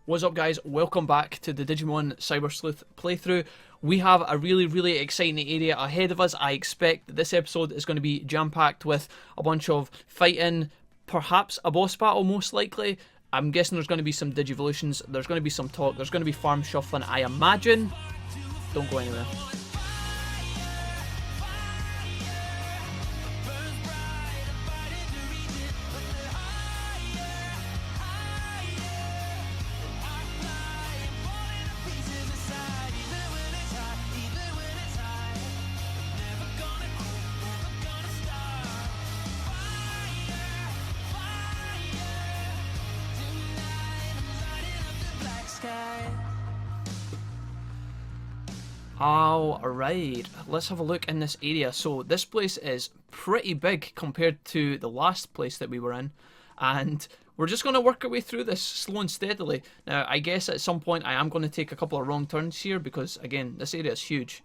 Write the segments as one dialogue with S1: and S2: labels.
S1: What's up guys, welcome back to the Digimon Cyber Sleuth playthrough. We have a really exciting area ahead of us. I expect that this episode is going to be jam-packed with a bunch of fighting, perhaps a boss battle most likely. I'm guessing there's going to be some Digivolutions, there's going to be some talk, there's going to be farm shuffling, I imagine. Don't go anywhere. Alright, let's have a look in this area. So this place is pretty big compared to the last place that we were in, and we're just going to work our way through this slow and steadily. Now I guess at some point I am going to take a couple of wrong turns here because again this area is huge.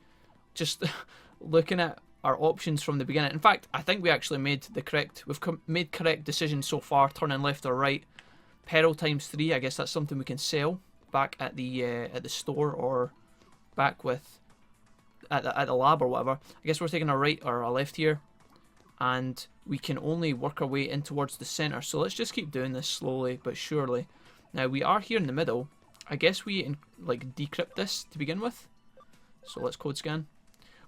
S1: Just looking at our options from the beginning. In fact, I think we actually made the correct, made correct decisions so far, turning left or right. Peril ×3, I guess that's something we can sell back at the store or back with at the lab or whatever. I guess we're taking a right or a left here, and we can only work our way in towards the center. So let's just keep doing this slowly but surely. Now we are here in the middle. I guess we like decrypt this to begin with. So let's code scan.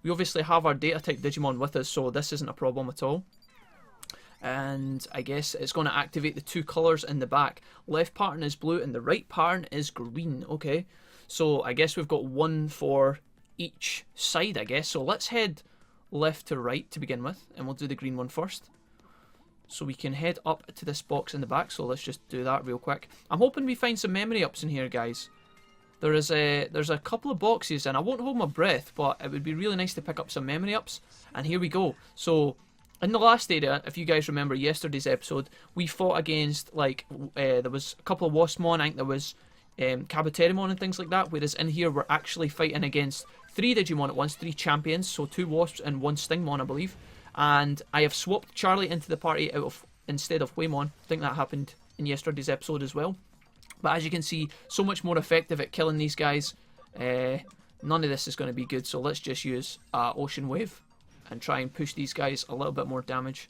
S1: We obviously have our data type Digimon with us, so this isn't a problem at all. And I guess it's going to activate the two colors in the back. Left pattern is blue and the right pattern is green. Okay, so I guess we've got one for each side, I guess. So let's head left to right to begin with, and we'll do the green one first. So we can head up to this box in the back, so let's just do that real quick. I'm hoping we find some memory ups in here, guys. There's a couple of boxes, and I won't hold my breath, but it would be really nice to pick up some memory ups. And here we go. So in the last area, if you guys remember yesterday's episode, we fought against, like, there was a couple of Waspmon, I think there was Kabuterimon and things like that, whereas in here we're actually fighting against 3 Digimon at once, 3 champions, so 2 Wasps and 1 Stingmon, I believe. And I have swapped Charlie into the party instead of Waymon. I think that happened in yesterday's episode as well. But as you can see, so much more effective at killing these guys. None of this is going to be good, so let's just use Ocean Wave and try and push these guys a little bit more damage.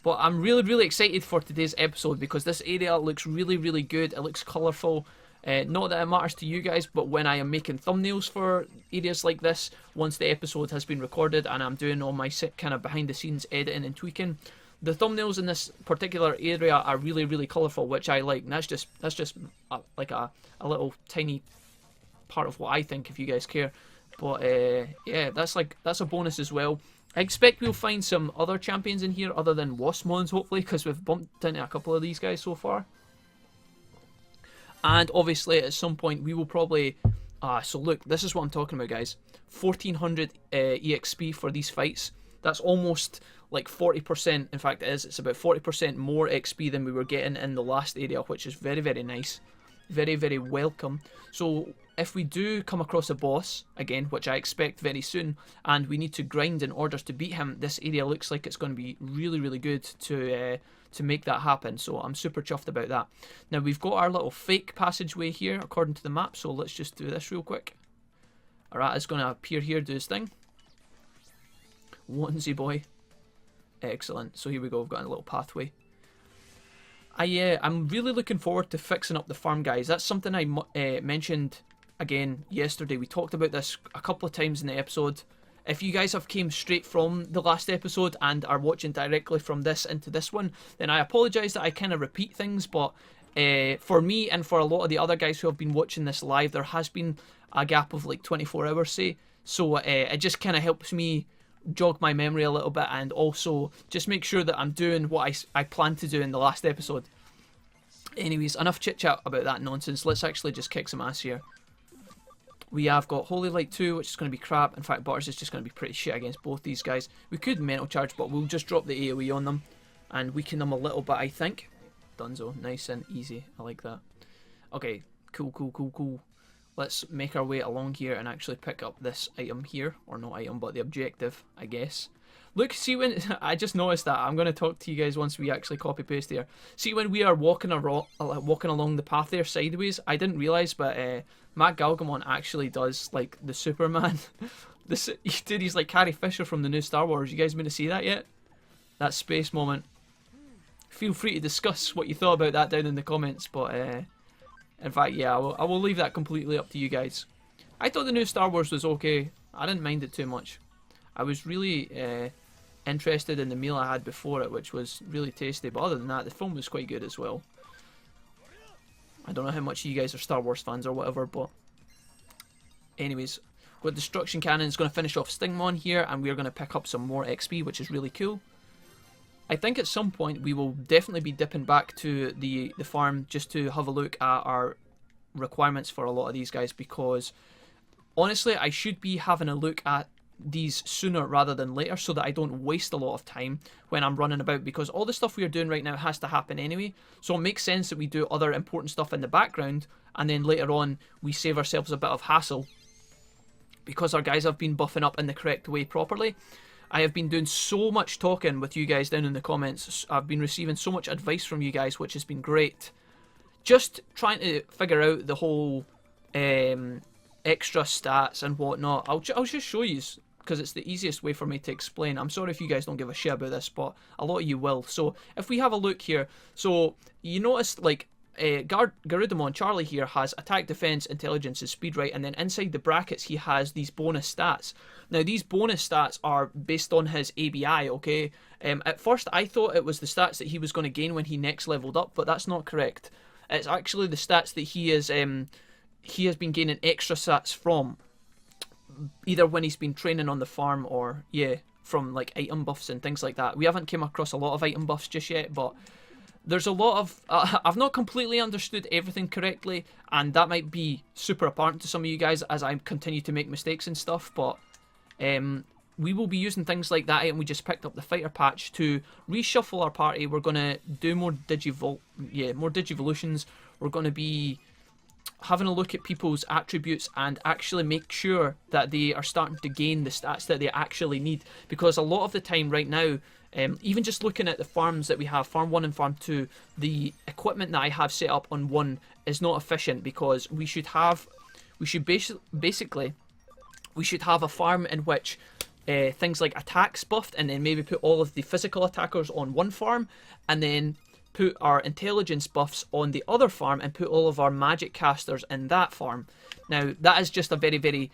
S1: But I'm really excited for today's episode because this area looks really good. It looks colourful. Not that it matters to you guys, but when I am making thumbnails for areas like this, once the episode has been recorded and I'm doing all my kind of behind the scenes editing and tweaking, the thumbnails in this particular area are really colourful, which I like. And that's just like a little tiny part of what I think, if you guys care. But yeah, that's a bonus as well. I expect we'll find some other champions in here other than Waspmons, hopefully, because we've bumped into a couple of these guys so far. And obviously at some point we will probably... so look, this is what I'm talking about, guys. 1400 EXP for these fights. That's almost like 40%. In fact, it's about 40% more XP than we were getting in the last area, which is very nice. Very welcome. So if we do come across a boss, again, which I expect very soon, and we need to grind in order to beat him, this area looks like it's going to be really good to make that happen. So I'm super chuffed about that. Now we've got our little fake passageway here according to the map, so let's just do this real quick. Arata's going to appear here, do his thing. Onesie boy. Excellent. So here we go, we've got a little pathway. I'm really looking forward to fixing up the farm, guys. That's something I mentioned again yesterday. We talked about this a couple of times in the episode. If you guys have came straight from the last episode and are watching directly from this into this one, then I apologise that I kind of repeat things, but for me and for a lot of the other guys who have been watching this live, there has been a gap of like 24 hours, say. So it just kind of helps me jog my memory a little bit and also just make sure that I'm doing what I planned to do in the last episode. Anyways, enough chit chat about that nonsense. Let's actually just kick some ass here. We have got Holy Light 2, which is going to be crap. In fact, Butters is just going to be pretty shit against both these guys. We could Mental Charge, but we'll just drop the AoE on them and weaken them a little bit, I think. Dunzo. Nice and easy. I like that. Okay, cool. Let's make our way along here and actually pick up this item here. Or not item, but the objective, I guess. Look, see when I just noticed that. I'm going to talk to you guys once we actually copy paste here. See when we are walking along the path there sideways. I didn't realize, but Matt Galgamon actually does like the Superman. Dude, he's like Carrie Fisher from the new Star Wars. You guys been to see that yet? That space moment. Feel free to discuss what you thought about that down in the comments. But in fact, yeah, I will leave that completely up to you guys. I thought the new Star Wars was okay. I didn't mind it too much. I was really interested in the meal I had before it, which was really tasty. But other than that, the film was quite good as well. I don't know how much you guys are Star Wars fans or whatever, but anyways, got Destruction Cannon is going to finish off Stingmon here, and we're going to pick up some more XP, which is really cool. I think at some point we will definitely be dipping back to the farm just to have a look at our requirements for a lot of these guys, because honestly I should be having a look at these sooner rather than later so that I don't waste a lot of time when I'm running about, because all the stuff we are doing right now has to happen anyway, so it makes sense that we do other important stuff in the background and then later on we save ourselves a bit of hassle because our guys have been buffing up in the correct way properly. I have been doing so much talking with you guys down in the comments. I've been receiving so much advice from you guys, which has been great. Just trying to figure out the whole extra stats and whatnot. I'll just show you, because it's the easiest way for me to explain. I'm sorry if you guys don't give a shit about this, but a lot of you will. So if we have a look here, so you notice like Garudamon Charlie here has attack, defense, intelligence, and speed, right? And then inside the brackets he has these bonus stats. Now these bonus stats are based on his ABI, okay? At first I thought it was the stats that he was going to gain when he next leveled up, but that's not correct. It's actually the stats that he has been gaining extra stats from, either when he's been training on the farm or, yeah, from like item buffs and things like that. We haven't came across a lot of item buffs just yet, but there's a lot of... I've not completely understood everything correctly, and that might be super apparent to some of you guys as I continue to make mistakes and stuff, but we will be using things like that item we just picked up, the fighter patch, to reshuffle our party. We're going to do more Digivolutions. We're going to be having a look at people's attributes and actually make sure that they are starting to gain the stats that they actually need, because a lot of the time right now, even just looking at the farms that we have, Farm 1 and Farm 2, the equipment that I have set up on 1 is not efficient, because we should basically have a farm in which things like attacks buffed, and then maybe put all of the physical attackers on one farm, and then put our intelligence buffs on the other farm, and put all of our magic casters in that farm. Now that is just a very, very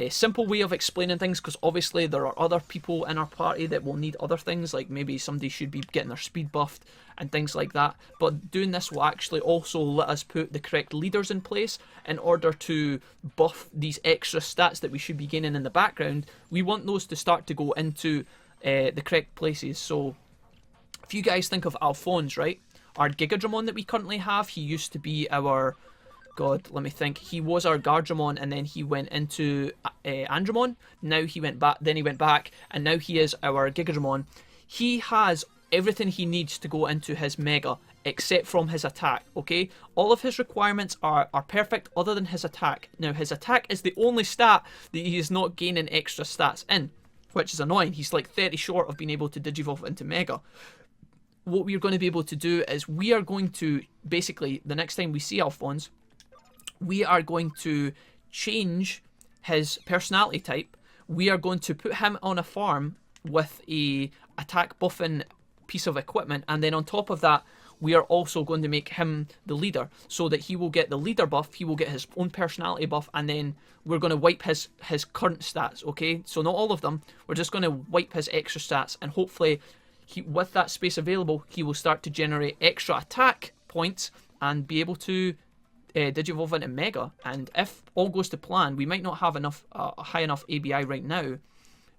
S1: simple way of explaining things, because obviously there are other people in our party that will need other things, like maybe somebody should be getting their speed buffed and things like that. But doing this will actually also let us put the correct leaders in place in order to buff these extra stats that we should be gaining in the background. We want those to start to go into the correct places. So if you guys think of Alphonse, right, our Gigadramon that we currently have, he used to be our... God, let me think. He was our Gardramon, and then he went into Andromon. Now he went back, then he went back, and now he is our Gigadramon. He has everything he needs to go into his Mega, except from his attack, okay? All of his requirements are perfect other than his attack. Now, his attack is the only stat that he is not gaining extra stats in, which is annoying. He's like 30 short of being able to Digivolve into Mega. What we're going to be able to do is we are going to, basically, the next time we see Alphonse, we are going to change his personality type. We are going to put him on a farm with a attack buffing piece of equipment, and then on top of that we are also going to make him the leader, so that he will get the leader buff, he will get his own personality buff, and then we're going to wipe his current stats, okay? So not all of them, we're just going to wipe his extra stats, and hopefully with that space available he will start to generate extra attack points and be able to Digivolve into Mega. And if all goes to plan, we might not have enough high enough ABI right now.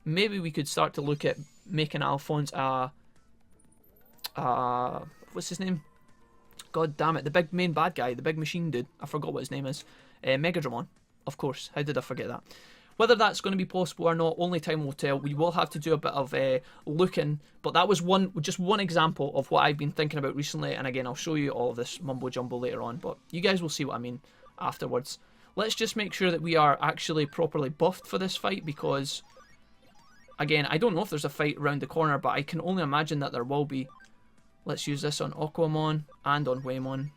S1: Maybe we could start to look at making Alphonse what's his name? God damn it, the big main bad guy, the big machine dude. I forgot what his name is. Megadramon, of course. How did I forget that? Whether that's going to be possible or not, only time will tell. We will have to do a bit of looking, but that was just one example of what I've been thinking about recently. And again, I'll show you all of this mumbo jumbo later on, but you guys will see what I mean afterwards. Let's just make sure that we are actually properly buffed for this fight, because Again, I don't know if there's a fight around the corner, but I can only imagine that there will be. Let's use this on Aquamon and on Waymon.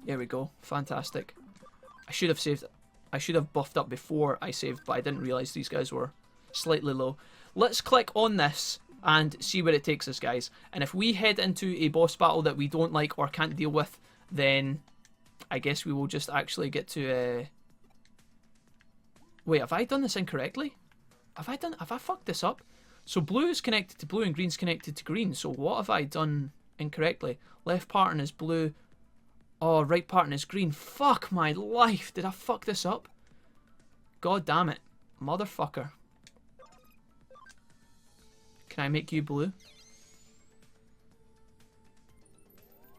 S1: There we go. Fantastic. I should have saved. I should have buffed up before I saved, but I didn't realise these guys were slightly low. Let's click on this and see where it takes us, guys. And if we head into a boss battle that we don't like or can't deal with, then I guess we will just actually get to... Wait, have I done this incorrectly? Have I fucked this up? So blue is connected to blue and green's connected to green. So what have I done incorrectly? Left pattern is blue. Oh, right pattern is green. Fuck my life. Did I fuck this up? God damn it. Motherfucker. Can I make you blue?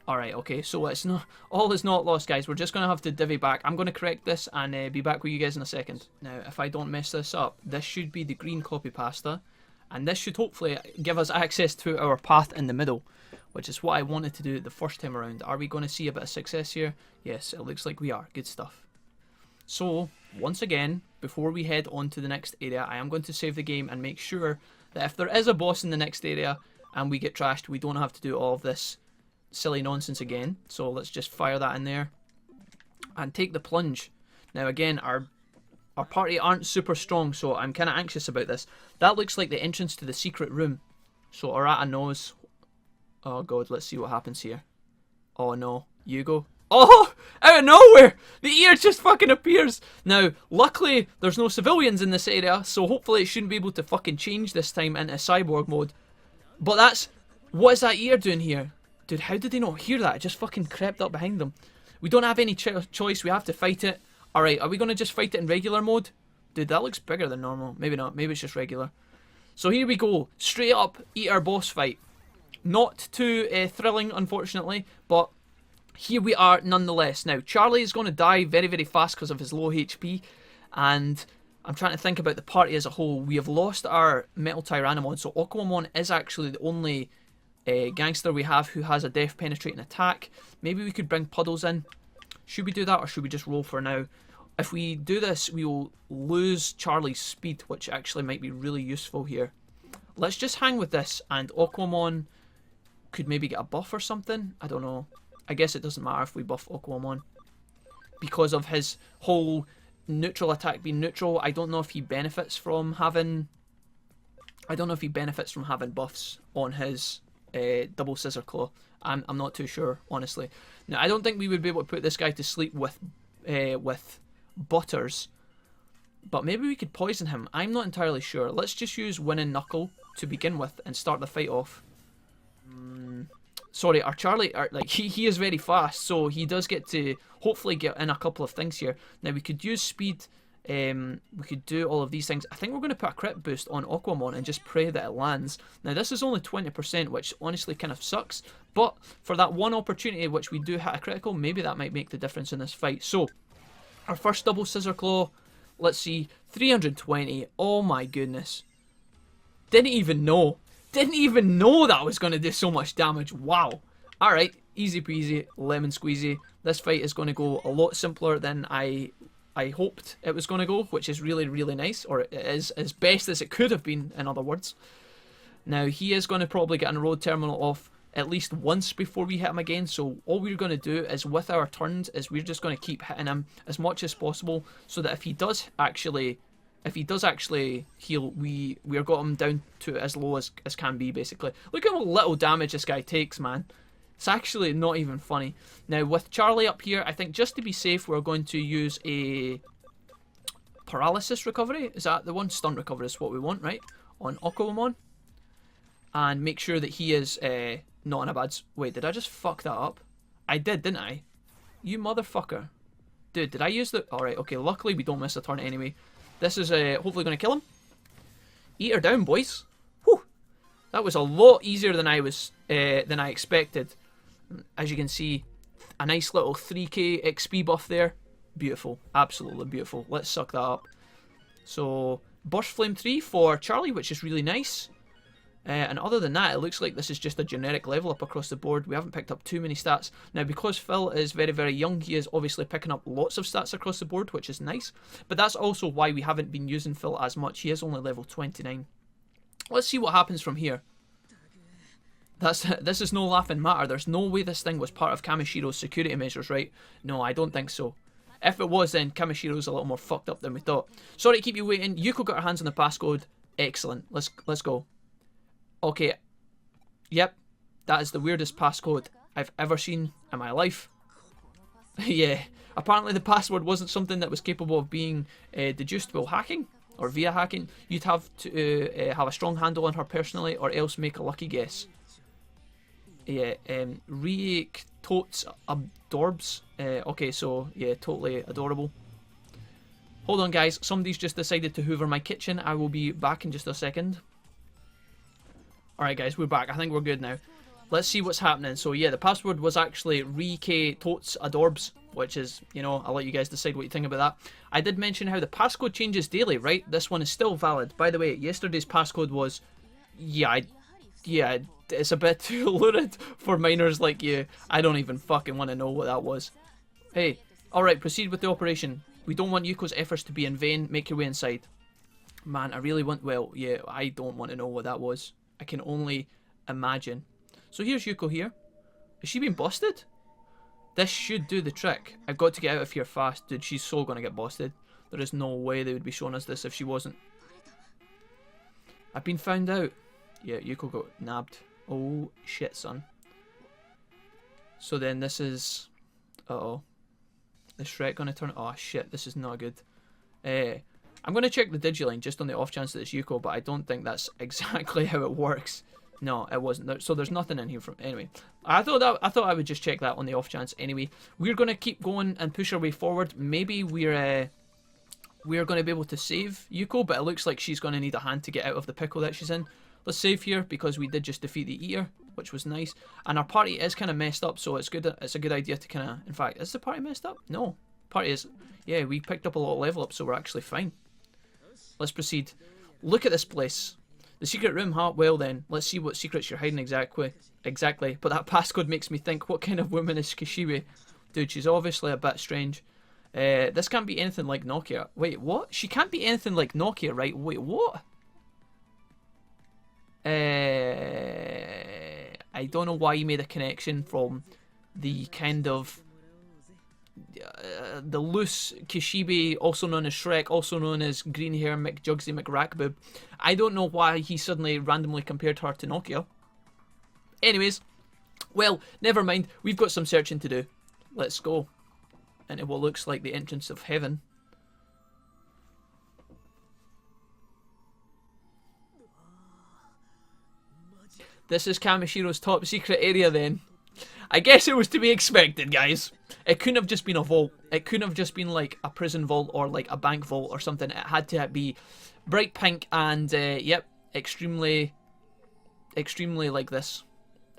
S1: Alright, okay, so it's not, all is not lost, guys. We're just going to have to divvy back. I'm going to correct this and be back with you guys in a second. Now, if I don't mess this up, this should be the green copy pasta. And this should hopefully give us access to our path in the middle, which is what I wanted to do the first time around. Are we going to see a bit of success here? Yes, it looks like we are. Good stuff. So, once again, before we head on to the next area, I am going to save the game and make sure that if there is a boss in the next area and we get trashed, we don't have to do all of this silly nonsense again. So let's just fire that in there and take the plunge. Now again, our party aren't super strong, so I'm kind of anxious about this. That looks like the entrance to the secret room. So Arata knows. Oh god, let's see what happens here. Oh no, Yuuko. Oh, out of nowhere, the ear just fucking appears. Now, luckily, there's no civilians in this area, so hopefully it shouldn't be able to fucking change this time into cyborg mode. But that's, what is that ear doing here? Dude, how did they not hear that? It just fucking crept up behind them. We don't have any choice. We have to fight it. Alright, are we going to just fight it in regular mode? Dude, that looks bigger than normal. Maybe not. Maybe it's just regular. So here we go. Straight up, eat our boss fight. Not too thrilling, unfortunately. But here we are nonetheless. Now, Charlie is going to die very, very fast because of his low HP. And I'm trying to think about the party as a whole. We have lost our Metal Tyrannomon. So Aquamon is actually the only... gangster we have who has a death penetrating attack. Maybe we could bring Puddles in. Should we do that or should we just roll for now? If we do this, we will lose Charlie's speed, which actually might be really useful here. Let's just hang with this, and Aquamon could maybe get a buff or something. I don't know. I guess it doesn't matter if we buff Aquamon because of his whole neutral attack being neutral. I don't know if he benefits from having... buffs on his... double scissor claw. I'm not too sure, honestly. Now, I don't think we would be able to put this guy to sleep with Butters, but maybe we could poison him. I'm not entirely sure. Let's just use Win and Knuckle to begin with and start the fight off. Sorry, our Charlie, he is very fast, so he does get to hopefully get in a couple of things here. Now, we could use speed. We could do all of these things. I think we're going to put a crit boost on Aquamon and just pray that it lands. Now this is only 20%, which honestly kind of sucks, but for that one opportunity which we do hit a critical, maybe that might make the difference in this fight. So our first double scissor claw, let's see, 320. Oh my goodness, didn't even know that was going to do so much damage. Wow. Alright, easy peasy, lemon squeezy. This fight is going to go a lot simpler than I hoped it was going to go, which is really, really nice, or it is as best as it could have been, in other words. Now, he is going to probably get a road terminal off at least once before we hit him again, so all we're going to do is, with our turns, is we're just going to keep hitting him as much as possible, so that if he does actually heal, we're got him down to as low as can be, basically. Look at how little damage this guy takes, man. It's actually not even funny. Now, with Charlie up here, I think just to be safe, we're going to use a paralysis recovery. Is that the one? Stun recovery is what we want, right? On Aquamon. And make sure that he is not in a bad... Wait, did I just fuck that up? I did, didn't I? You motherfucker. Dude, did I use the... Alright, okay, luckily we don't miss a turn anyway. This is hopefully going to kill him. Eat her down, boys. Whew. That was a lot easier than I expected. As you can see, a nice little 3k XP buff there. Beautiful. Absolutely beautiful. Let's suck that up. So, Burst Flame 3 for Charlie, which is really nice. And other than that, it looks like this is just a generic level up across the board. We haven't picked up too many stats. Now, because Phil is very, very young, he is obviously picking up lots of stats across the board, which is nice. But that's also why we haven't been using Phil as much. He is only level 29. Let's see what happens from here. This is no laughing matter. There's no way this thing was part of Kamoshiro's security measures, right? No, I don't think so. If it was, then Kamoshiro's a little more fucked up than we thought. Sorry to keep you waiting. Yuuko got her hands on the passcode. Excellent. Let's go. Okay, yep, that is the weirdest passcode I've ever seen in my life. Yeah, apparently the password wasn't something that was capable of being deduced while hacking, or via hacking. You'd have to have a strong handle on her personally, or else make a lucky guess. Yeah, Reek totes adorbs. Okay, so, yeah, totally adorable. Hold on, guys, somebody's just decided to hoover my kitchen. I will be back in just a second. Alright guys, we're back. I think we're good now. Let's see what's happening. So yeah, the password was actually Rike Totes Adorbs, which is, you know, I'll let you guys decide what you think about that. I did mention how the passcode changes daily, right? This one is still valid. By the way, yesterday's passcode was, yeah, it's a bit too lurid for minors like you. I don't even fucking want to know what that was. Hey, alright, proceed with the operation. We don't want Yuuko's efforts to be in vain. Make your way inside. Man, I really want, well, yeah, I don't want to know what that was. I can only imagine. So here's Yuuko here. Is she being busted? This should do the trick. I've got to get out of here fast. Dude, she's so gonna get busted. There is no way they would be showing us this if she wasn't. I've been found out. Yeah, Yuuko got nabbed. Oh, shit, son. So then this is... Uh-oh. Is Shrek gonna turn... Oh, shit, this is not good. I'm going to check the Digiline just on the off chance that it's Yuuko, but I don't think that's exactly how it works. No, it wasn't. So there's nothing in here from... Anyway, I thought I would just check that on the off chance. Anyway, we're going to keep going and push our way forward. Maybe we're going to be able to save Yuuko, but it looks like she's going to need a hand to get out of the pickle that she's in. Let's save here because we did just defeat the Eater, which was nice. And our party is kind of messed up, so it's good. It's a good idea to kind of... In fact, is the party messed up? No. Party is... Yeah, we picked up a lot of level up, so we're actually fine. Let's proceed. Look at this place. The secret room, huh? Well then, let's see what secrets you're hiding exactly. But that passcode makes me think, what kind of woman is Kishibe? Dude, she's obviously a bit strange. This can't be anything like Nokia. Wait, what? She can't be anything like Nokia, right? Wait, what? I don't know why you made a connection from the kind of... the loose Kishibe, also known as Shrek, also known as Green Hair McJugsy McRackboob. I don't know why he suddenly randomly compared her to Nokia. Anyways, well, never mind. We've got some searching to do. Let's go into what looks like the entrance of heaven. This is Kamoshiro's top secret area then. I guess it was to be expected, guys. It couldn't have just been a vault. It couldn't have just been like a prison vault or like a bank vault or something. It had to be bright pink and, yep, extremely like this.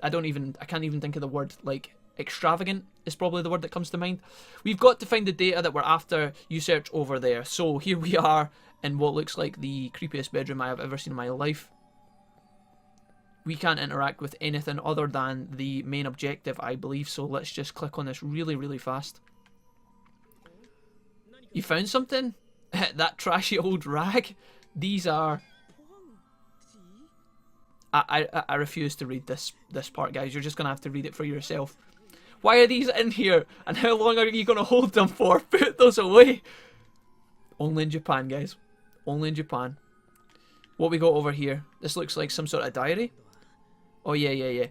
S1: I can't even think of the word, like, extravagant is probably the word that comes to mind. We've got to find the data that we're after. You search over there. So here we are in what looks like the creepiest bedroom I have ever seen in my life. We can't interact with anything other than the main objective, I believe, so let's just click on this really, really fast. You found something? That trashy old rag? These are... I refuse to read this part, guys. You're just going to have to read it for yourself. Why are these in here? And how long are you going to hold them for? Put those away! Only in Japan, guys. Only in Japan. What we got over here? This looks like some sort of diary. Oh, yeah.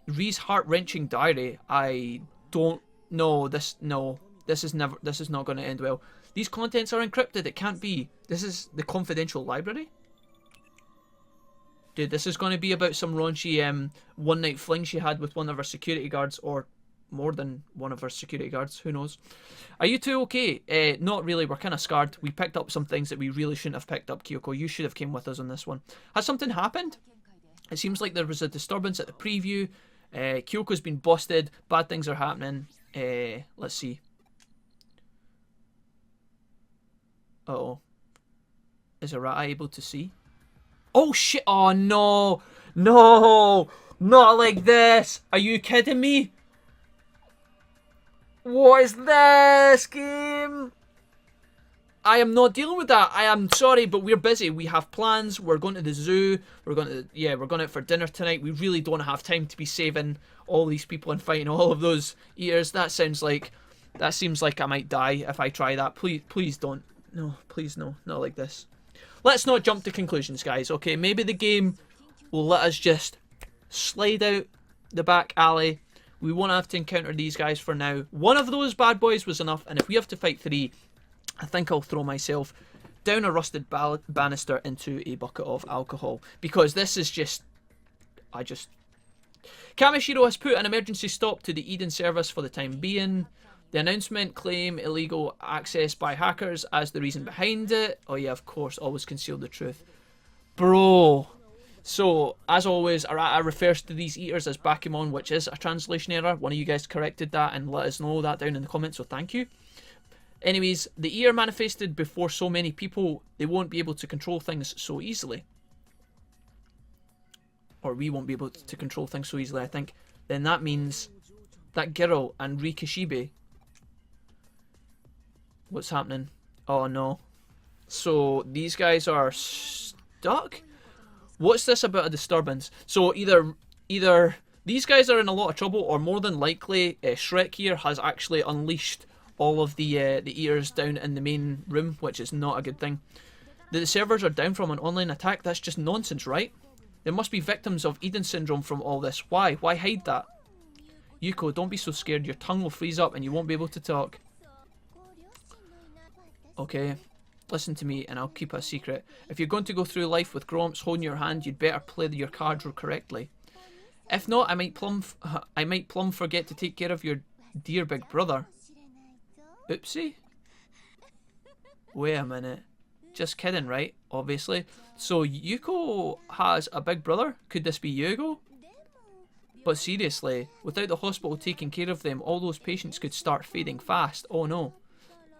S1: Ree's heart-wrenching diary. I don't know. This is not going to end well. These contents are encrypted. It can't be. This is the confidential library? Dude, this is going to be about some raunchy one-night fling she had with one of her security guards, or more than one of her security guards. Who knows? Are you two okay? Not really. We're kind of scarred. We picked up some things that we really shouldn't have picked up, Kyoko. You should have came with us on this one. Has something happened? It seems like there was a disturbance at the preview. Kyoko's been busted. Bad things are happening. Let's see. Uh-oh. Is Arata able to see? Oh, shit. Oh, no. No! Not like this! Are you kidding me? What is this game? I am not dealing with that. I am sorry, but we're busy. We have plans. We're going to the zoo. We're going out for dinner tonight. We really don't have time to be saving all these people and fighting all of those eaters. That seems like I might die if I try that. Please don't. No, please no. Not like this. Let's not jump to conclusions, guys. Okay, maybe the game will let us just slide out the back alley. We won't have to encounter these guys for now. One of those bad boys was enough, and if we have to fight 3, I think I'll throw myself down a rusted banister into a bucket of alcohol. Because this is just... Kamishiro has put an emergency stop to the Eden service for the time being. The announcement claim illegal access by hackers as the reason behind it. Oh yeah, of course, always conceal the truth. Bro. So, as always, Arata refers to these eaters as Bakemon, which is a translation error. One of you guys corrected that and let us know that down in the comments, so thank you. Anyways, the eater manifested before so many people, they won't be able to control things so easily. Or we won't be able to control things so easily, I think. Then that means that girl and Rikishibe. What's happening? Oh no. So these guys are stuck? What's this about a disturbance? So either these guys are in a lot of trouble, or more than likely Shrek here has actually unleashed all of the eaters down in the main room, which is not a good thing. The servers are down from an online attack. That's just nonsense, right? There must be victims of Eden syndrome from all this. Why? Why hide that? Yuuko, don't be so scared. Your tongue will freeze up and you won't be able to talk. Okay, listen to me and I'll keep it a secret. If you're going to go through life with gromps holding your hand, you'd better play your cards correctly. If not, I might plumb forget to take care of your dear big brother. Oopsie. Wait a minute. Just kidding, right? Obviously. So Yuuko has a big brother? Could this be Yuuko? But seriously, without the hospital taking care of them, all those patients could start fading fast. Oh no.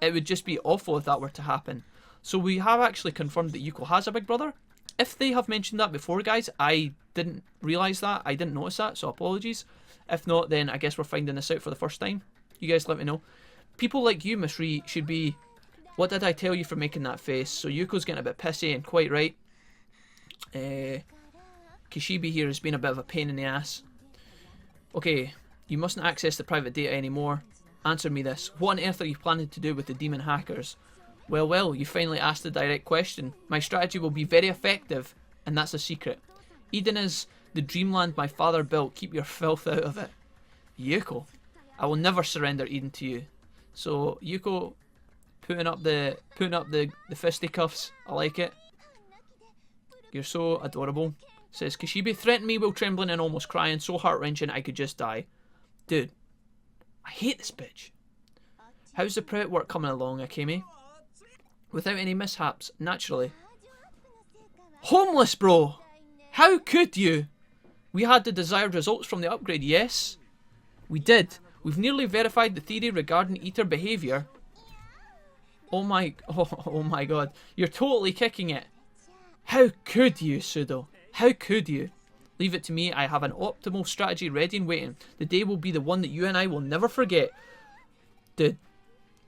S1: It would just be awful if that were to happen. So we have actually confirmed that Yuuko has a big brother. If they have mentioned that before, guys, I didn't realise that. I didn't notice that, so apologies. If not, then I guess we're finding this out for the first time. You guys let me know. People like you, Miss Ree, should be... What did I tell you for making that face? So Yuko's getting a bit pissy, and quite right. Kishibe here has been a bit of a pain in the ass. Okay, you mustn't access the private data anymore. Answer me this. What on earth are you planning to do with the demon hackers? Well, you finally asked the direct question. My strategy will be very effective, and that's a secret. Eden is the dreamland my father built. Keep your filth out of it. Yuuko, I will never surrender Eden to you. So Yuuko putting up the fisticuffs. I like it. You're so adorable. Says Kishibe threatened me while trembling and almost crying, so heart-wrenching I could just die. Dude, I hate this bitch. How's the prep work coming along, Akemi? Without any mishaps, naturally. Homeless, bro! How could you? We had the desired results from the upgrade, yes? We did. We've nearly verified the theory regarding eater behaviour. Oh my god. You're totally kicking it. How could you, Pseudo? How could you? Leave it to me. I have an optimal strategy ready and waiting. The day will be the one that you and I will never forget. Dude,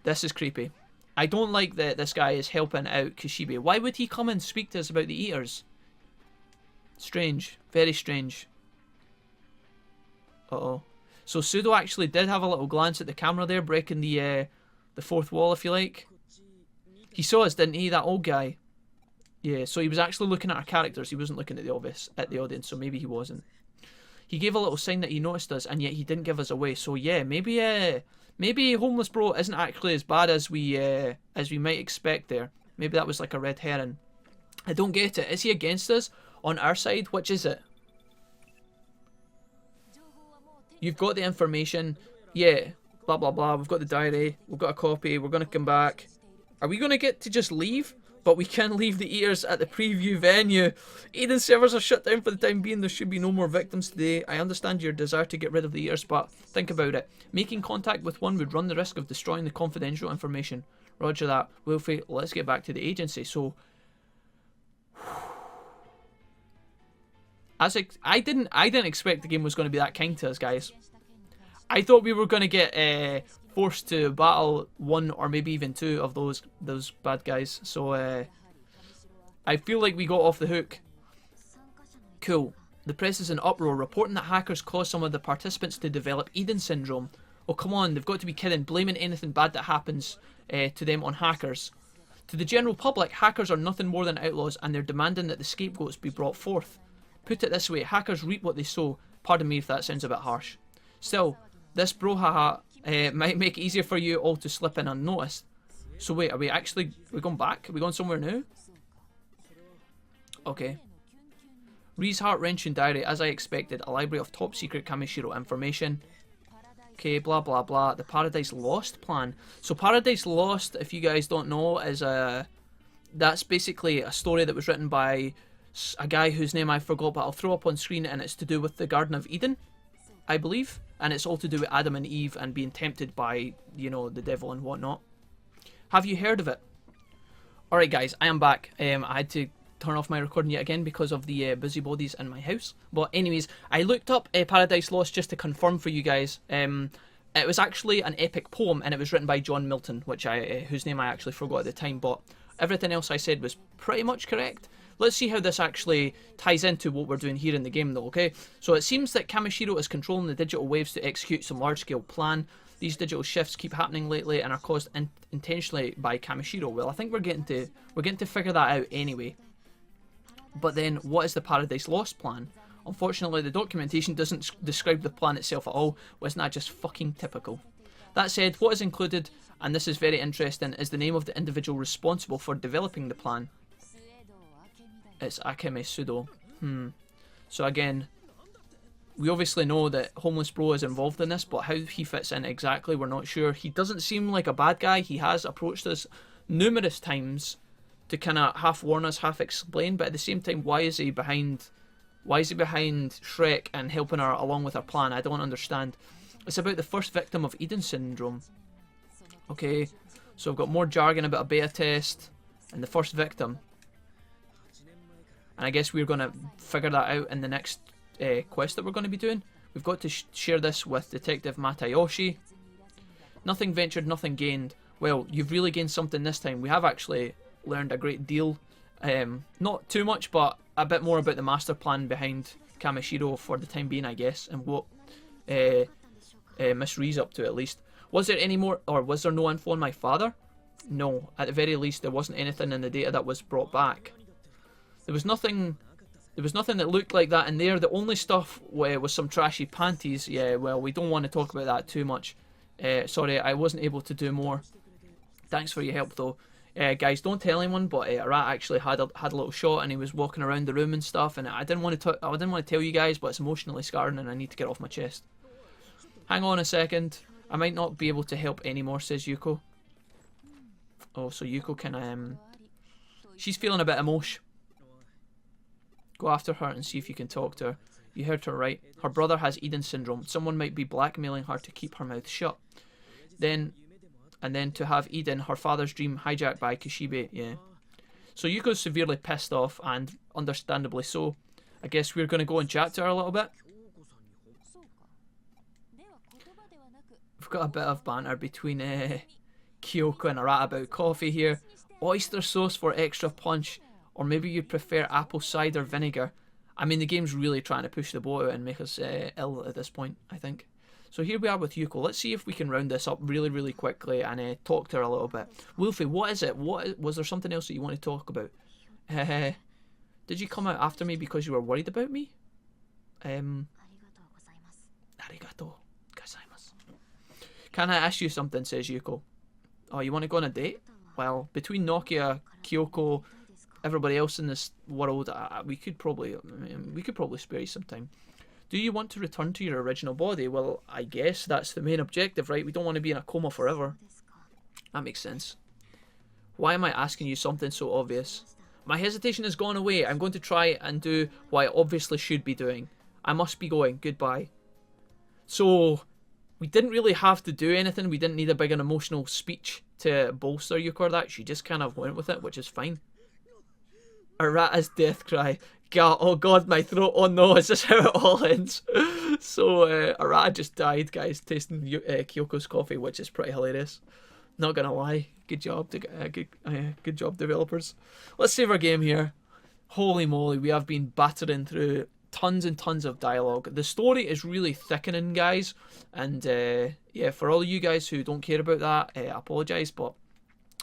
S1: this is creepy. I don't like that this guy is helping out Kishibe. Why would he come and speak to us about the eaters? Strange. Very strange. Uh-oh. So Pseudo actually did have a little glance at the camera there, breaking the fourth wall, if you like. He saw us, didn't he? That old guy. Yeah, so he was actually looking at our characters. He wasn't looking at the audience, so maybe he wasn't. He gave a little sign that he noticed us, and yet he didn't give us away. So yeah, maybe Homeless Bro isn't actually as bad as we might expect there. Maybe that was like a red herring. I don't get it. Is he against us? On our side? Which is it? You've got the information. Yeah. Blah, blah, blah. We've got the diary. We've got a copy. We're going to come back. Are we going to get to just leave? But we can leave the eaters at the preview venue. Eden servers are shut down for the time being. There should be no more victims today. I understand your desire to get rid of the eaters, but think about it. Making contact with one would run the risk of destroying the confidential information. Roger that. Wolfie, let's get back to the agency. So, I didn't expect the game was going to be that kind to us, guys. I thought we were going to get forced to battle one or maybe even two of those bad guys. So I feel like we got off the hook. Cool. The press is in uproar, reporting that hackers caused some of the participants to develop Eden syndrome. Oh, come on, they've got to be kidding, blaming anything bad that happens to them on hackers. To the general public, hackers are nothing more than outlaws, and they're demanding that the scapegoats be brought forth. Put it this way, hackers reap what they sow. Pardon me if that sounds a bit harsh. Still, this brouhaha might make it easier for you all to slip in unnoticed. So wait, are we going back? Are we going somewhere new? Okay. Ree's heart-wrenching diary, as I expected, a library of top-secret Kamishiro information. Okay, blah blah blah. The Paradise Lost plan. So Paradise Lost, if you guys don't know, is that's basically a story that was written by a guy whose name I forgot, but I'll throw up on screen, and it's to do with the Garden of Eden, I believe, and it's all to do with Adam and Eve and being tempted by, you know, the devil and whatnot. Have you heard of it? Alright guys, I am back. I had to turn off my recording yet again because of the busybodies in my house. But anyways, I looked up Paradise Lost just to confirm for you guys. It was actually an epic poem, and it was written by John Milton, which whose name I actually forgot at the time, but everything else I said was pretty much correct. Let's see how this actually ties into what we're doing here in the game though, okay? So it seems that Kamishiro is controlling the digital waves to execute some large-scale plan. These digital shifts keep happening lately and are caused intentionally by Kamishiro. Well, I think we're getting to figure that out anyway. But then, what is the Paradise Lost plan? Unfortunately, the documentation doesn't describe the plan itself at all. Wasn't that just fucking typical? That said, what is included, and this is very interesting, is the name of the individual responsible for developing the plan. It's Akeme Sudo. So again, we obviously know that Homeless Bro is involved in this, but how he fits in exactly, we're not sure. He doesn't seem like a bad guy. He has approached us numerous times to kind of half warn us, half explain, but at the same time, why is he behind Shrek and helping her along with her plan? I don't understand. It's about the first victim of Eden syndrome. Okay, so I've got more jargon about a beta test and the first victim. And I guess we're going to figure that out in the next quest that we're going to be doing. We've got to share this with Detective Matayoshi. Nothing ventured, nothing gained. Well, you've really gained something this time. We have actually learned a great deal. Not too much, but a bit more about the master plan behind Kamishiro for the time being, I guess, and what Miss Ree's up to at least. Was there any more, or was there no info on my father? No, at the very least there wasn't anything in the data that was brought back. There was nothing that looked like that in there. The only stuff was some trashy panties. Yeah, well, we don't want to talk about that too much. Sorry, I wasn't able to do more. Thanks for your help though. Guys, don't tell anyone, but Arata actually had a little shot, and he was walking around the room and stuff, and I didn't want to tell you guys, but it's emotionally scarring, and I need to get it off my chest. Hang on a second. I might not be able to help anymore, says Yuuko. Oh, so Yuuko can she's feeling a bit emotion. Go after her and see if you can talk to her. You heard her right. Her brother has Eden syndrome. Someone might be blackmailing her to keep her mouth shut. And then to have Eden, her father's dream, hijacked by Kishibe. Yeah. So Yuko's severely pissed off, and understandably so. I guess we're going to go and chat to her a little bit. We've got a bit of banter between Kyoko and Arata about coffee here. Oyster sauce for extra punch. Or maybe you'd prefer apple cider vinegar. I mean, the game's really trying to push the boat out and make us ill at this point, I think. So here we are with Yuuko. Let's see if we can round this up really, really quickly and talk to her a little bit. Wolfie, what is it? Was there something else that you want to talk about? Did you come out after me because you were worried about me? Arigato gozaimasu. Can I ask you something, says Yuuko. Oh, you want to go on a date? Well, between Nokia, Kyoko, everybody else in this world, we could probably spare you some time. Do you want to return to your original body? Well, I guess that's the main objective, right? We don't want to be in a coma forever. That makes sense. Why am I asking you something so obvious? My hesitation has gone away. I'm going to try and do what I obviously should be doing. I must be going. Goodbye. So, we didn't really have to do anything. We didn't need a big and emotional speech to bolster Yuuko or that. She just kind of went with it, which is fine. Arata's death cry. God, oh god, my throat. Oh no, is this how it all ends? So, Arata just died, guys, tasting Kyoko's coffee, which is pretty hilarious. Not gonna lie. Good job, good job, developers. Let's save our game here. Holy moly, we have been battering through tons and tons of dialogue. The story is really thickening, guys. And yeah, for all of you guys who don't care about that, I apologise, but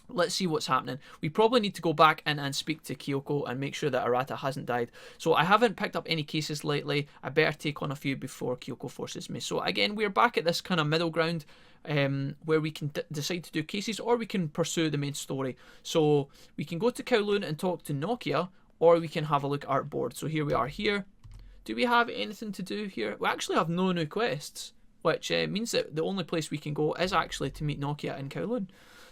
S1: let's see what's happening. We probably need to go back in and speak to Kyoko and make sure that Arata hasn't died. So I haven't picked up any cases lately. I better take on a few before Kyoko forces me. So again, we're back at this kind of middle ground where we can decide to do cases, or we can pursue the main story. So we can go to Kowloon and talk to Nokia, or we can have a look at our board. So here we are here. Do we have anything to do here? We actually have no new quests, which means that the only place we can go is actually to meet Nokia in Kowloon.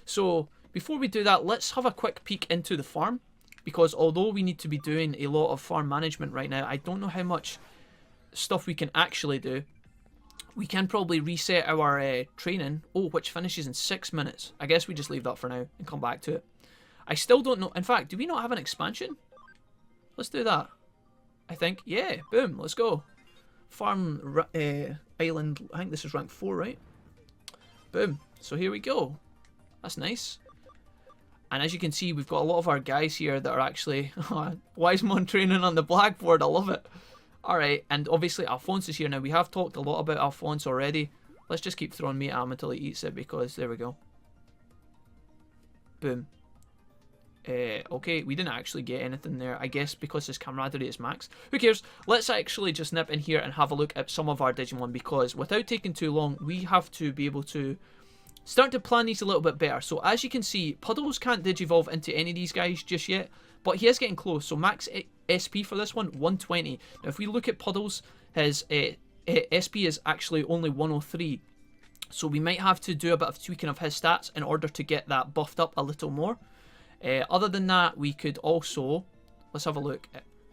S1: So before we do that, let's have a quick peek into the farm, because although we need to be doing a lot of farm management right now, I don't know how much stuff we can actually do. We can probably reset our training, which finishes in 6 minutes. I guess we just leave that for now and come back to it. I still don't know. In fact, do we not have an expansion? Let's do that. I think. Yeah, boom, let's go. Farm Island, I think this is rank 4, right? Boom. So here we go. That's nice. And as you can see, we've got a lot of our guys here that are actually Wisemon training on the blackboard. I love it. Alright, and obviously Alphonse is here now. We have talked a lot about Alphonse already. Let's just keep throwing meat at him until he eats it, because there we go. Boom. Okay, we didn't actually get anything there. I guess because his camaraderie is max. Who cares? Let's actually just nip in here and have a look at some of our Digimon, because without taking too long, we have to be able to start to plan these a little bit better. So as you can see, Puddles can't digivolve into any of these guys just yet, but he is getting close. So max SP for this one, 120. Now if we look at Puddles, his SP is actually only 103. So we might have to do a bit of tweaking of his stats in order to get that buffed up a little more. Other than that, we could also, let's have a look.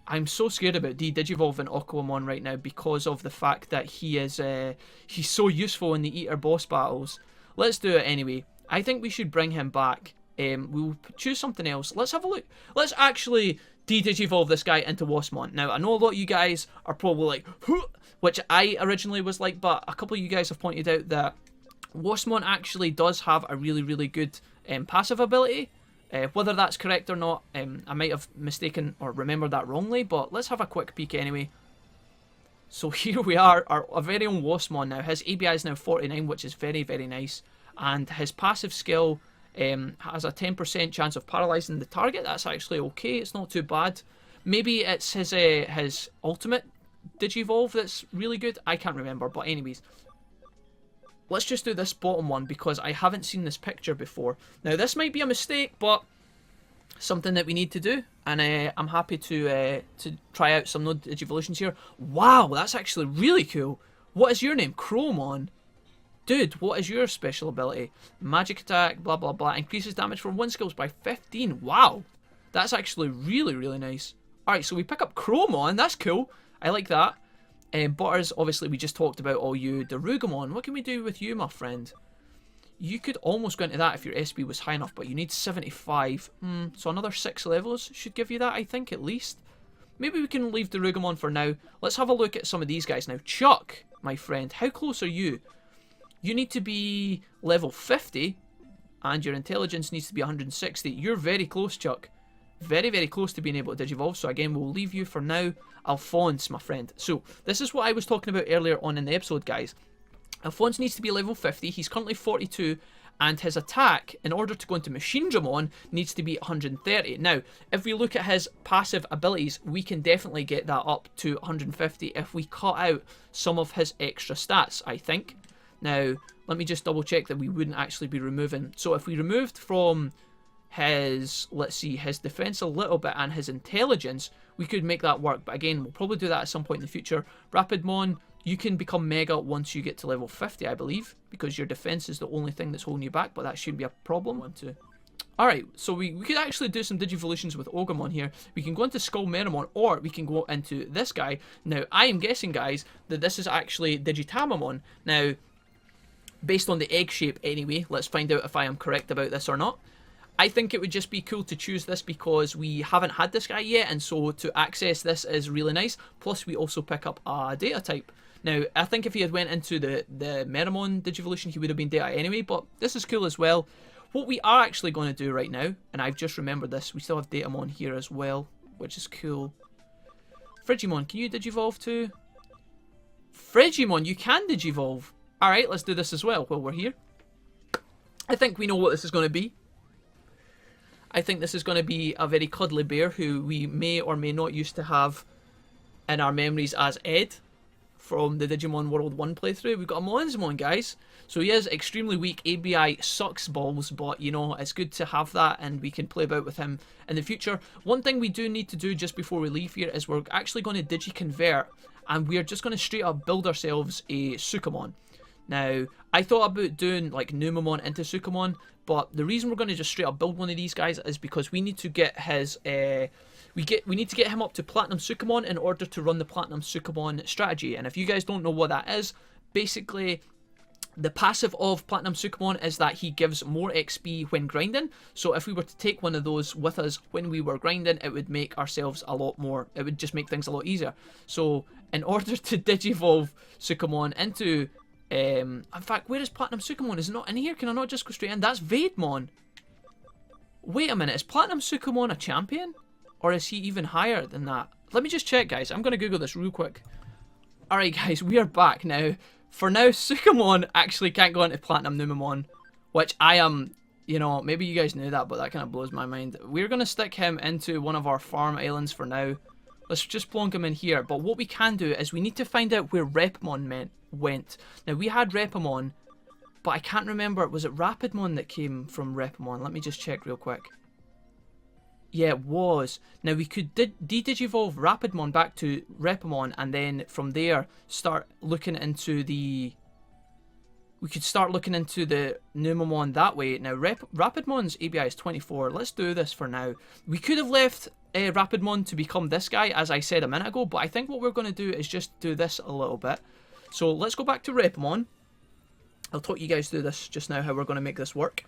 S1: I'm so scared about de-digivolving Aquamon right now because of the fact that he is he's so useful in the Eater boss battles. Let's do it anyway. I think we should bring him back. We'll choose something else. Let's have a look. Let's actually de-digivolve this guy into Waspmon. Now, I know a lot of you guys are probably like, huh, which I originally was like, but a couple of you guys have pointed out that Waspmon actually does have a really, really good passive ability. Whether that's correct or not, I might have mistaken or remembered that wrongly, but let's have a quick peek anyway. So here we are, our very own Waspmon now. His ABI is now 49, which is very, very nice. And his passive skill has a 10% chance of paralyzing the target. That's actually okay, it's not too bad. Maybe it's his ultimate Digivolve that's really good. I can't remember, but anyways. Let's just do this bottom one because I haven't seen this picture before. Now this might be a mistake, but something that we need to do, and I'm happy to try out some node Digivolutions here. Wow, that's actually really cool. What is your name? Chromon. Dude, what is your special ability? Magic attack, blah blah blah. Increases damage from 1 skills by 15. Wow, that's actually really, really nice. Alright, so we pick up Chromon. That's cool. I like that. Butters, obviously we just talked about all you. Darugamon, what can we do with you, my friend? You could almost go into that if your SP was high enough, but you need 75. So another 6 levels should give you that, I think, at least. Maybe we can leave Darugamon for now. Let's have a look at some of these guys now. Chuck, my friend, how close are you? You need to be level 50, and your intelligence needs to be 160. You're very close, Chuck. Very, very close to being able to Digivolve. So again, we'll leave you for now. Alphonse, my friend. So this is what I was talking about earlier on in the episode, guys. Alphonse needs to be level 50. He's currently 42. And his attack, in order to go into Machine Dramon, needs to be 130. Now, if we look at his passive abilities, we can definitely get that up to 150 if we cut out some of his extra stats, I think. Now, let me just double check that we wouldn't actually be removing. So if we removed from his, let's see, his defense a little bit and his intelligence, we could make that work. But again, we'll probably do that at some point in the future. Rapidmon, you can become Mega once you get to level 50, I believe, because your defense is the only thing that's holding you back, but that shouldn't be a problem. Alright, so we could actually do some Digivolutions with Ogamon here. We can go into Skull Meramon, or we can go into this guy. Now, I am guessing, guys, that this is actually Digitamamon. Now, based on the egg shape anyway, let's find out if I am correct about this or not. I think it would just be cool to choose this because we haven't had this guy yet, and so to access this is really nice. Plus, we also pick up a data type. Now, I think if he had went into the Meramon Digivolution, he would have been data anyway, but this is cool as well. What we are actually going to do right now, and I've just remembered this, we still have Datamon here as well, which is cool. Frigimon, can you Digivolve too? Frigimon, you can Digivolve. Alright, let's do this as well while we're here. I think we know what this is going to be. I think this is going to be a very cuddly bear who we may or may not used to have in our memories as Ed from the Digimon World 1 playthrough. We've got a Monsmon, guys. So he is extremely weak. ABI sucks balls, but you know, it's good to have that and we can play about with him in the future. One thing we do need to do just before we leave here is we're actually going to Digiconvert, and we're just going to straight up build ourselves a Sukamon. Now, I thought about doing like Numamon into Sukamon, but the reason we're going to just straight up build one of these guys is because we need to get his we need to get him up to Platinum Sukamon in order to run the Platinum Sukamon strategy. And if you guys don't know what that is, basically the passive of Platinum Sukamon is that he gives more XP when grinding. So if we were to take one of those with us when we were grinding, it would make ourselves a lot more, it would just make things a lot easier. So in order to Digivolve Sukamon into in fact, where is Platinum Sukamon? Is it not in here? Can I not just go straight in? That's Vaidmon. Wait a minute, is Platinum Sukamon a champion? Or is he even higher than that? Let me just check, guys. I'm going to Google this real quick. Alright, guys, we are back now. For now, Sukamon actually can't go into Platinum Numamon, which I am, you know, maybe you guys knew that, but that kind of blows my mind. We're going to stick him into one of our farm islands for now. Let's just plonk him in here. But what we can do is we need to find out where Repamon went. Now, we had Repamon, but I can't remember. Was it Rapidmon that came from Repamon? Let me just check real quick. Yeah, it was. Now, we could de-digivolve Rapidmon back to Repamon, and then from there start looking into the... We could start looking into the Numamon that way. Now, Rapidmon's ABI is 24. Let's do this for now. We could have left Rapidmon to become this guy, as I said a minute ago, but I think what we're going to do is just do this a little bit. So let's go back to Repamon. I'll talk you guys through this just now, how we're going to make this work.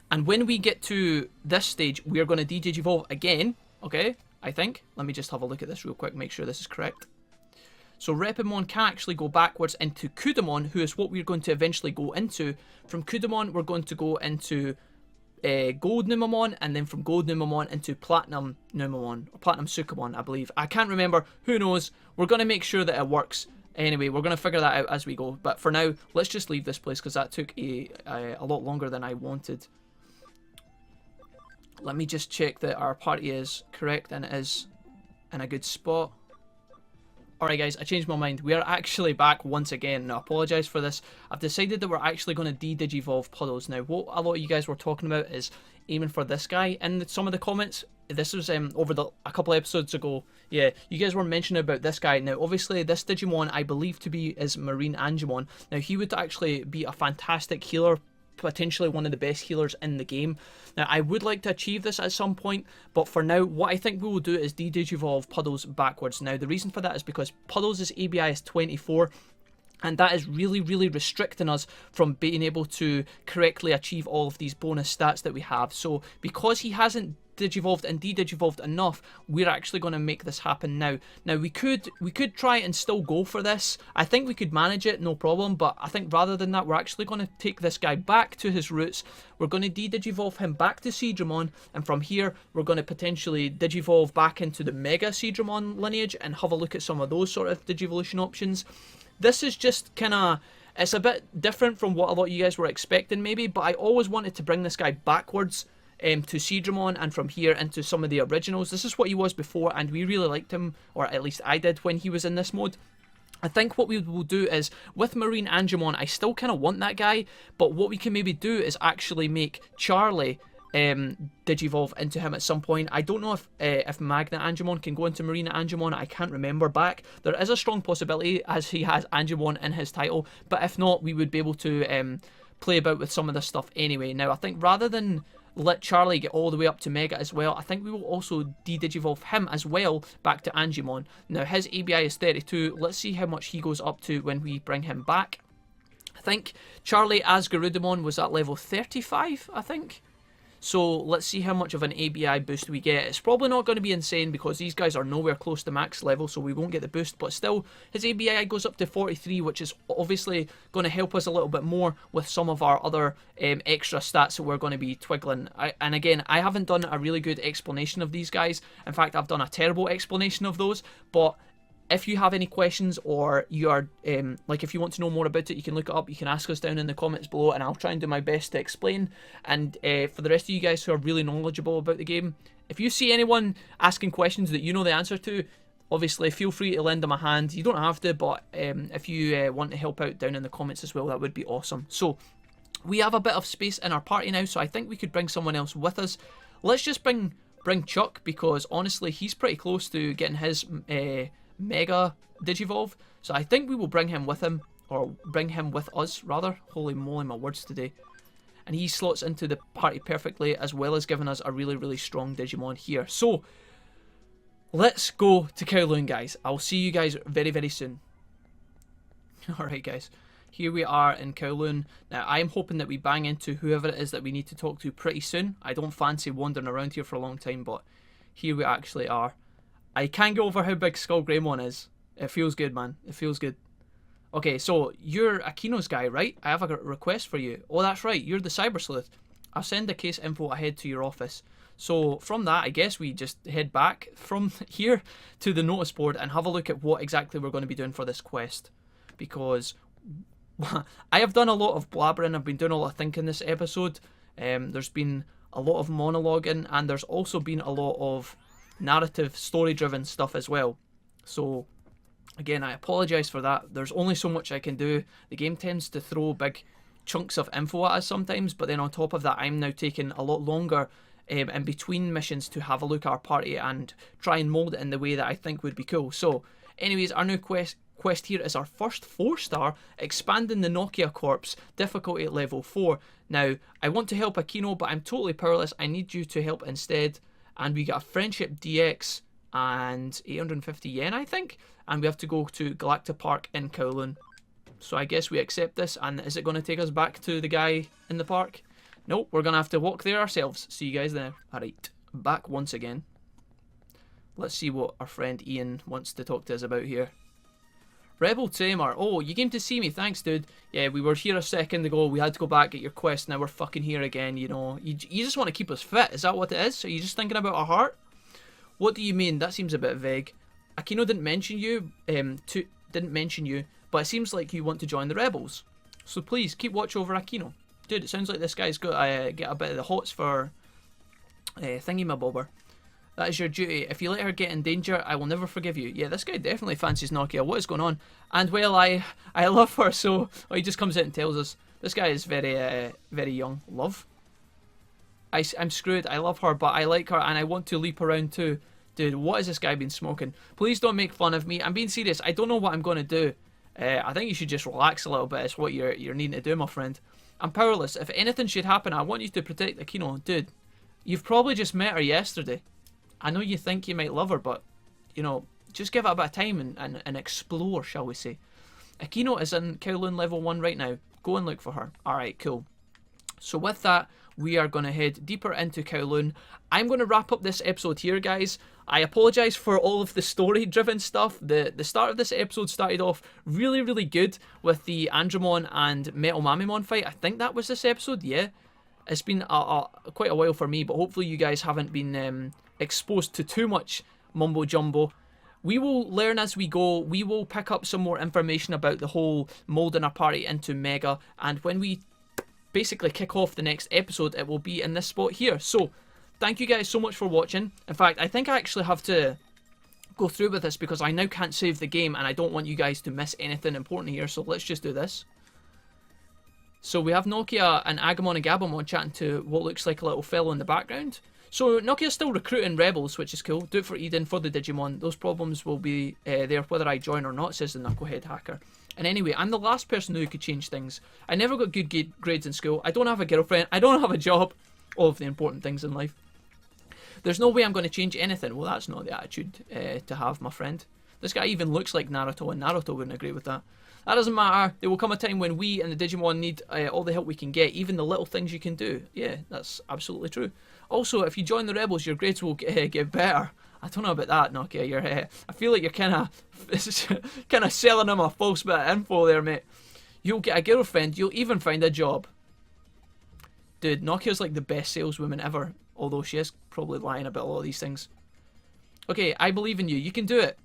S1: And when we get to this stage, we're going to de-digivolve again, okay, I think. Let me just have a look at this real quick, make sure this is correct. So Repamon can actually go backwards into Kudamon, who is what we're going to eventually go into. From Kudamon, we're going to go into Gold Numamon, and then from Gold Numamon into Platinum Numamon, or Platinum Sukamon, I believe. I can't remember, who knows. We're going to make sure that it works. Anyway, we're going to figure that out as we go. But for now, let's just leave this place because that took a lot longer than I wanted. Let me just check that our party is correct and it is in a good spot. Alright guys, I changed my mind. We are actually back once again. Now, I apologise for this. I've decided that we're actually going to de-digivolve Puddles. Now, what a lot of you guys were talking about is aiming for this guy. In some of the comments, this was over a couple episodes ago. Yeah, you guys were mentioning about this guy. Now, obviously, this Digimon I believe to be is Marine Angemon. Now, he would actually be a fantastic healer, potentially one of the best healers in the game. Now, I would like to achieve this at some point, but for now, what I think we will do is de-digivolve Puddles backwards. Now, the reason for that is because Puddles' ABI is 24, and that is really, really restricting us from being able to correctly achieve all of these bonus stats that we have. So, because he hasn't digivolved and de-digivolved enough, we're actually going to make this happen now. Now, we could try and still go for this. I think we could manage it, no problem, but I think rather than that, we're actually going to take this guy back to his roots. We're going to de-digivolve him back to Seadramon, and from here, we're going to potentially digivolve back into the Mega Seadramon lineage and have a look at some of those sort of Digivolution options. This is just kind of... It's a bit different from what a lot of you guys were expecting, maybe, but I always wanted to bring this guy backwards to Seadramon, and from here into some of the originals. This is what he was before, and we really liked him, or at least I did when he was in this mode. I think what we will do is, with Marine Angemon, I still kind of want that guy, but what we can maybe do is actually make Charlie digivolve into him at some point. I don't know if Magna Angemon can go into Marina Angemon. I can't remember back. There is a strong possibility, as he has Angemon in his title, but if not, we would be able to play about with some of this stuff anyway. Now, I think rather than let Charlie get all the way up to Mega as well, I think we will also de-digivolve him as well back to Angemon. Now, his ABI is 32. Let's see how much he goes up to when we bring him back. I think Charlie as Garudamon was at level 35, I think. So let's see how much of an ABI boost we get. It's probably not going to be insane because these guys are nowhere close to max level, so we won't get the boost. But still, his ABI goes up to 43, which is obviously going to help us a little bit more with some of our other extra stats that we're going to be twiggling. And again, I haven't done a really good explanation of these guys. In fact, I've done a terrible explanation of those. But if you have any questions, or you are like, if you want to know more about it, you can look it up. You can ask us down in the comments below, and I'll try and do my best to explain. And for the rest of you guys who are really knowledgeable about the game, if you see anyone asking questions that you know the answer to, obviously feel free to lend them a hand. You don't have to, but if you want to help out down in the comments as well, that would be awesome. So we have a bit of space in our party now, so I think we could bring someone else with us. Let's just bring Chuck, because honestly he's pretty close to getting his Mega Digivolve, so I think we will bring him with us rather. Holy moly, my words today. And he slots into the party perfectly, as well as giving us a really strong Digimon here. So let's go to Kowloon, guys. I'll see you guys very soon. Alright guys, here we are in Kowloon. Now I'm hoping that we bang into whoever it is that we need to talk to pretty soon. I don't fancy wandering around here for a long time, but here we actually are. I can't go over how big Skull Greymon is. It feels good, man. It feels good. Okay, so you're Akino's guy, right? I have a request for you. Oh, that's right. You're the Cyber Sleuth. I'll send the case info ahead to your office. So from that, I guess we just head back from here to the notice board and have a look at what exactly we're going to be doing for this quest. Because I have done a lot of blabbering. I've been doing a lot of thinking this episode. There's been a lot of monologuing, and there's also been a lot of narrative, story-driven stuff as well. So again, I apologise for that. There's only so much I can do. The game tends to throw big chunks of info at us sometimes, but then on top of that, I'm now taking a lot longer in between missions to have a look at our party and try and mould it in the way that I think would be cool. So anyways, our new quest here is our first 4-star, expanding the Nokia corpse, difficulty at level 4. Now, I want to help Akino, but I'm totally powerless. I need you to help instead. And we got a friendship DX and 850 yen, I think. And we have to go to Galacta Park in Kowloon. So I guess we accept this. And is it going to take us back to the guy in the park? Nope, we're going to have to walk there ourselves. See you guys there. Alright, back once again. Let's see what our friend Ian wants to talk to us about here. Rebel Tamer. Oh, you came to see me. Thanks, dude. Yeah, we were here a second ago. We had to go back, get your quest. Now we're fucking here again, you know. You just want to keep us fit. Is that what it is? Are you just thinking about our heart? What do you mean? That seems a bit vague. Akino didn't mention you. But it seems like you want to join the rebels. So please, keep watch over Akino. Dude, it sounds like this guy's got to get a bit of the hots for thingy-mabobber. That is your duty. If you let her get in danger, I will never forgive you. Yeah, this guy definitely fancies Nokia. What is going on? And well, I love her, so he just comes out and tells us. This guy is very young. Love? I'm screwed. I love her, but I like her, and I want to leap around too. Dude, what has this guy been smoking? Please don't make fun of me. I'm being serious. I don't know what I'm going to do. I think you should just relax a little bit. It's what you're needing to do, my friend. I'm powerless. If anything should happen, I want you to protect Akino. Dude, you've probably just met her yesterday. I know you think you might love her, but, you know, just give it a bit of time and explore, shall we say. Akino is in Kowloon level 1 right now. Go and look for her. Alright, cool. So with that, we are going to head deeper into Kowloon. I'm going to wrap up this episode here, guys. I apologise for all of the story-driven stuff. The start of this episode started off really good with the Andromon and Metal Mamimon fight. I think that was this episode, yeah. It's been quite a while for me, but hopefully you guys haven't been exposed to too much mumbo jumbo. We will learn as we go. We will pick up some more information about the whole moulding our party into Mega, and when we basically kick off the next episode, it will be in this spot here. So thank you guys so much for watching. In fact, I think I actually have to go through with this because I now can't save the game and I don't want you guys to miss anything important here, so let's just do this. So we have Nokia and Agumon and Gabumon chatting to what looks like a little fellow in the background. So Nokia's still recruiting rebels, which is cool. Do it for Eden, for the Digimon. Those problems will be there whether I join or not, says the Knucklehead hacker. And anyway, I'm the last person who could change things. I never got good grades in school. I don't have a girlfriend. I don't have a job. All of the important things in life. There's no way I'm going to change anything. Well, that's not the attitude to have, my friend. This guy even looks like Naruto, and Naruto wouldn't agree with that. That doesn't matter. There will come a time when we and the Digimon need all the help we can get, even the little things you can do. Yeah, that's absolutely true. Also, if you join the rebels, your grades will get better. I don't know about that, Nokia. You're, I feel like you're kind of selling them a false bit of info there, mate. You'll get a girlfriend. You'll even find a job. Dude, Nokia's like the best saleswoman ever. Although she is probably lying about a lot of these things. Okay, I believe in you. You can do it.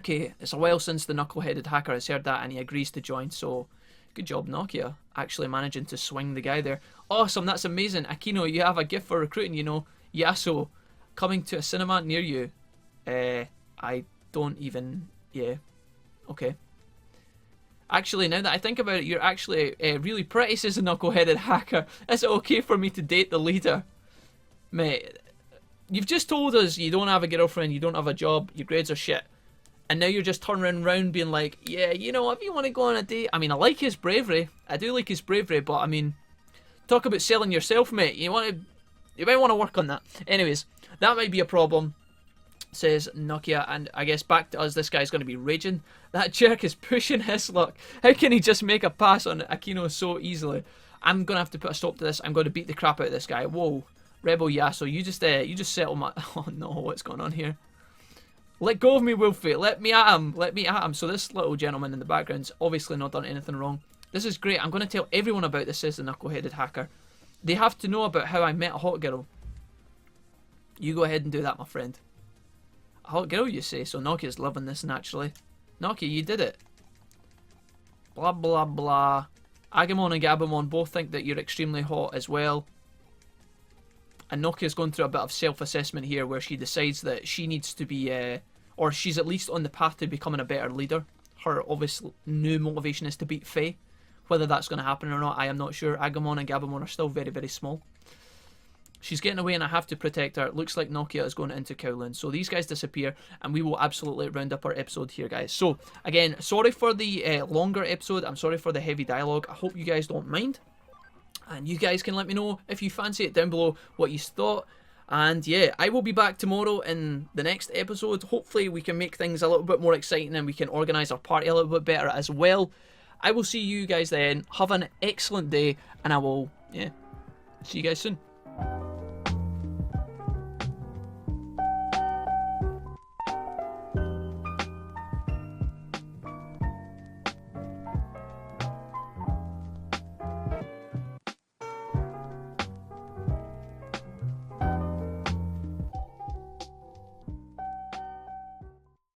S1: Okay, it's a while since the knuckle-headed hacker has heard that and he agrees to join, so good job, Nokia. Actually managing to swing the guy there. Awesome, that's amazing. Akino, you have a gift for recruiting, you know. Yaso, coming to a cinema near you. I don't even... Yeah. Okay. Actually, now that I think about it, you're actually really pretty, says the knuckle-headed hacker. Is it okay for me to date the leader? Mate, you've just told us you don't have a girlfriend, you don't have a job, your grades are shit. And now you're just turning around being like, yeah, you know, if you want to go on a date... I mean, I like his bravery. I do like his bravery, but I mean... Talk about selling yourself, mate. You might want to work on that. Anyways, that might be a problem, says Nokia. And I guess back to us, this guy's going to be raging. That jerk is pushing his luck. How can he just make a pass on Akino so easily? I'm going to have to put a stop to this. I'm going to beat the crap out of this guy. Whoa. Rebel Yaso, you just settle my... Oh no, what's going on here? Let go of me, Wolfie. Let me at him. Let me at him. So this little gentleman in the background's obviously not done anything wrong. This is great. I'm going to tell everyone about this, says the knuckle-headed hacker. They have to know about how I met a hot girl. You go ahead and do that, my friend. A hot girl, you say? So Nokia's loving this naturally. Nokia, you did it. Blah, blah, blah. Agumon and Gabumon both think that you're extremely hot as well. And Nokia's going through a bit of self-assessment here where she decides that she needs to be, or she's at least on the path to becoming a better leader. Her obvious new motivation is to beat Faye. Whether that's going to happen or not, I am not sure. Agumon and Gabumon are still very, very small. She's getting away and I have to protect her. It looks like Nokia is going into Kowloon. So these guys disappear and we will absolutely round up our episode here, guys. So, again, sorry for the longer episode. I'm sorry for the heavy dialogue. I hope you guys don't mind. And you guys can let me know if you fancy it down below what you thought. And yeah, I will be back tomorrow in the next episode. Hopefully we can make things a little bit more exciting and we can organise our party a little bit better as well. I will see you guys then. Have an excellent day and I will, yeah, see you guys soon.